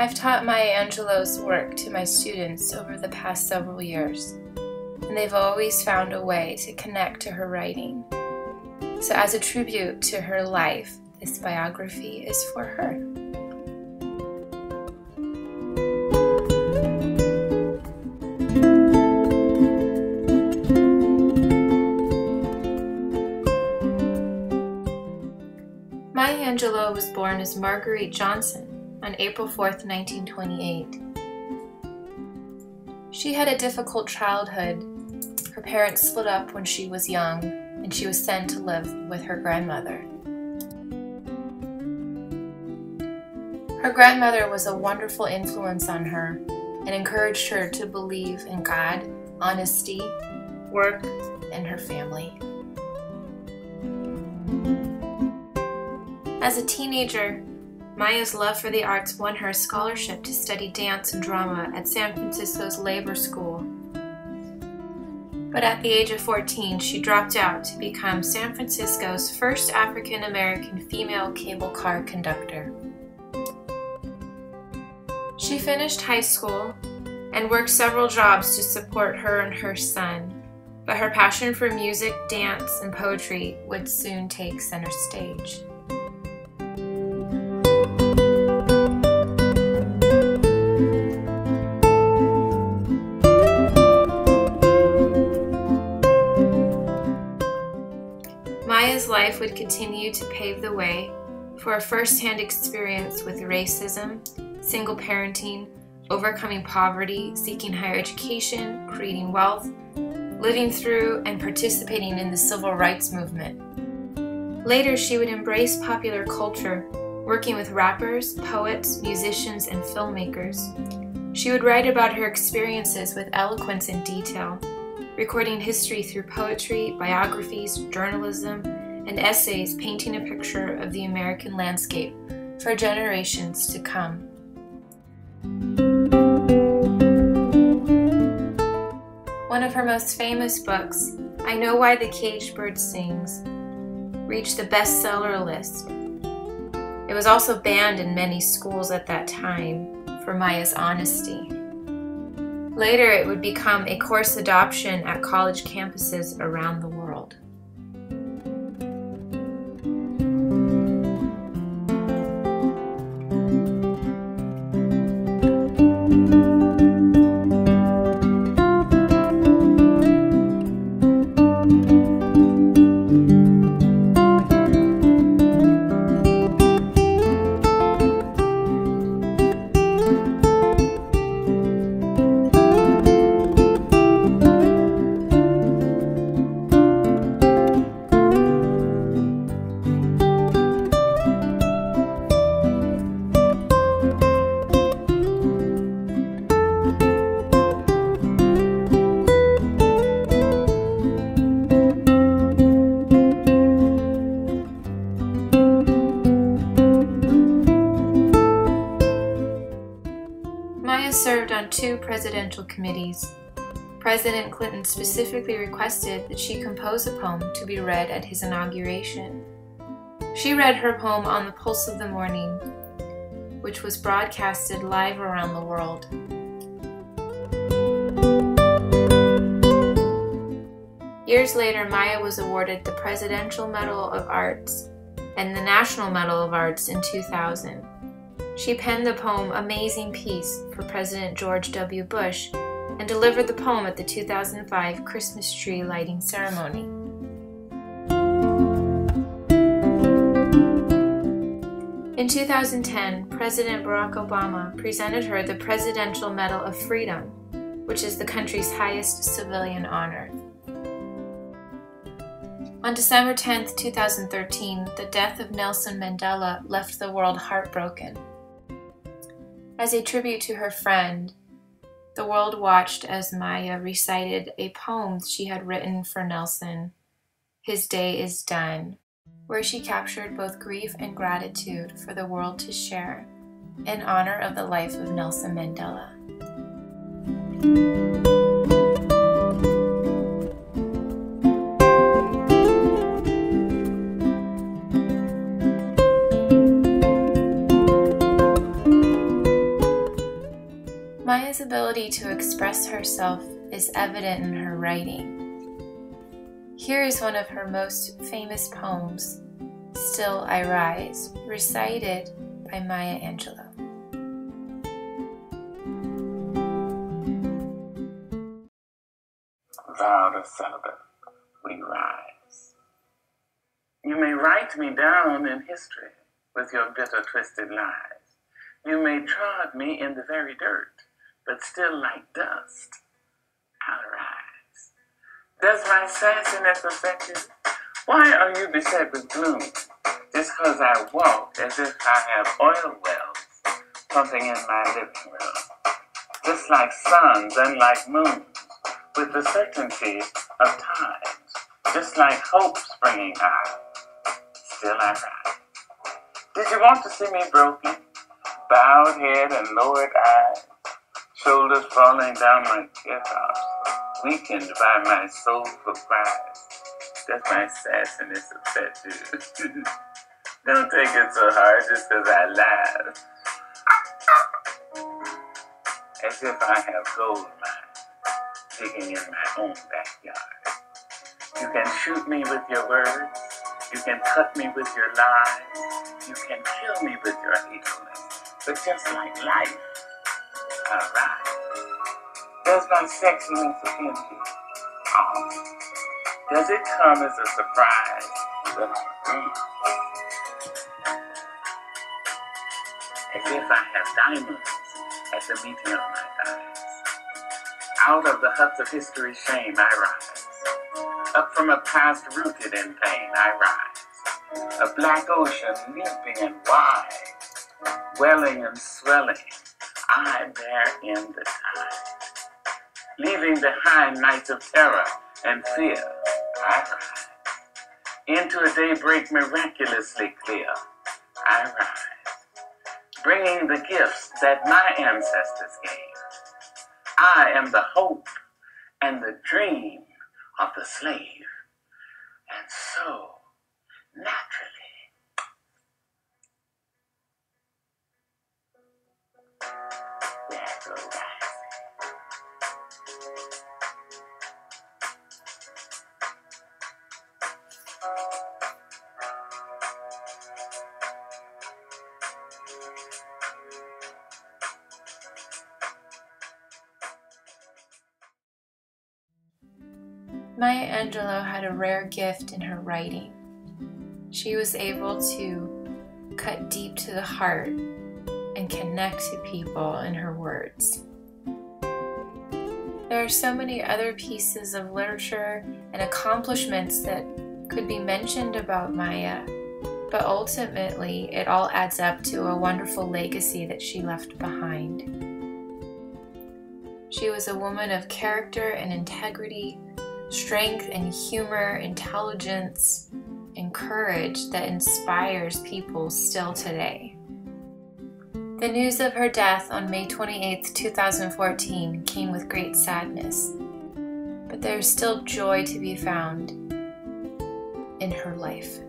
I've taught Maya Angelou's work to my students over the past several years, and they've always found a way to connect to her writing. So as a tribute to her life, this biography is for her. Maya Angelou was born as Marguerite Johnson on April 4th, 1928. She had a difficult childhood. Her parents split up when she was young, and she was sent to live with her grandmother. Her grandmother was a wonderful influence on her and encouraged her to believe in God, honesty, work, and her family. As a teenager, Maya's love for the arts won her a scholarship to study dance and drama at San Francisco's Labor School. But at the age of 14, she dropped out to become San Francisco's first African-American female cable car conductor. She finished high school and worked several jobs to support her and her son, but her passion for music, dance, and poetry would soon take center stage. Maya's life would continue to pave the way for a first-hand experience with racism, single parenting, overcoming poverty, seeking higher education, creating wealth, living through and participating in the civil rights movement. Later, she would embrace popular culture, working with rappers, poets, musicians, and filmmakers. She would write about her experiences with eloquence and detail, recording history through poetry, biographies, journalism, and essays painting a picture of the American landscape for generations to come. One of her most famous books, I Know Why the Caged Bird Sings, reached the bestseller list. It was also banned in many schools at that time for Maya's honesty. Later, it would become a course adoption at college campuses around the world. Maya served on 2 presidential committees. President Clinton specifically requested that she compose a poem to be read at his inauguration. She read her poem On the Pulse of the Morning, which was broadcasted live around the world. Years later, Maya was awarded the Presidential Medal of Arts and the National Medal of Arts in 2000. She penned the poem Amazing Peace for President George W. Bush and delivered the poem at the 2005 Christmas tree lighting ceremony. In 2010, President Barack Obama presented her the Presidential Medal of Freedom, which is the country's highest civilian honor. On December 10, 2013, the death of Nelson Mandela left the world heartbroken. As a tribute to her friend, the world watched as Maya recited a poem she had written for Nelson, His Day is Done, where she captured both grief and gratitude for the world to share in honor of the life of Nelson Mandela. Maya's ability to express herself is evident in her writing. Here is one of her most famous poems, Still I Rise, recited by Maya Angelou. Vow to celibate, we rise. You may write me down in history with your bitter, twisted lies. You may trod me in the very dirt, but still like dust, I'll rise. Does my sassiness affect you? Why are you beset with gloom? Just 'cause I walk as if I have oil wells pumping in my living room. Just like suns and like moons, with the certainty of times, just like hope springing high, still I rise. Did you want to see me broken? Bowed head and lowered eyes, shoulders falling down my teardrops, weakened by my soulful cries. Does my sassiness upset you? Don't take it so hard just 'cause I laugh. As if I have gold mines digging in my own backyard. You can shoot me with your words, you can cut me with your lies, you can kill me with your hatefulness, but just like life, I'll rise. Does my sexiness offend you? Oh, does it come as a surprise that I dance? As if I have diamonds at the meeting of my thighs. Out of the huts of history's shame I rise. Up from a past rooted in pain I rise. A black ocean leaping and wide, welling and swelling, I bear in the tide. Leaving behind nights of terror and fear, I rise. Into a daybreak miraculously clear, I rise. Bringing the gifts that my ancestors gave. I am the hope and the dream of the slave. And so, naturally, there go rising. Maya Angelou had a rare gift in her writing. She was able to cut deep to the heart and connect to people in her words. There are so many other pieces of literature and accomplishments that could be mentioned about Maya, but ultimately it all adds up to a wonderful legacy that she left behind. She was a woman of character and integrity, strength and humor, intelligence, and courage that inspires people still today. The news of her death on May 28, 2014 came with great sadness, but there is still joy to be found in her life.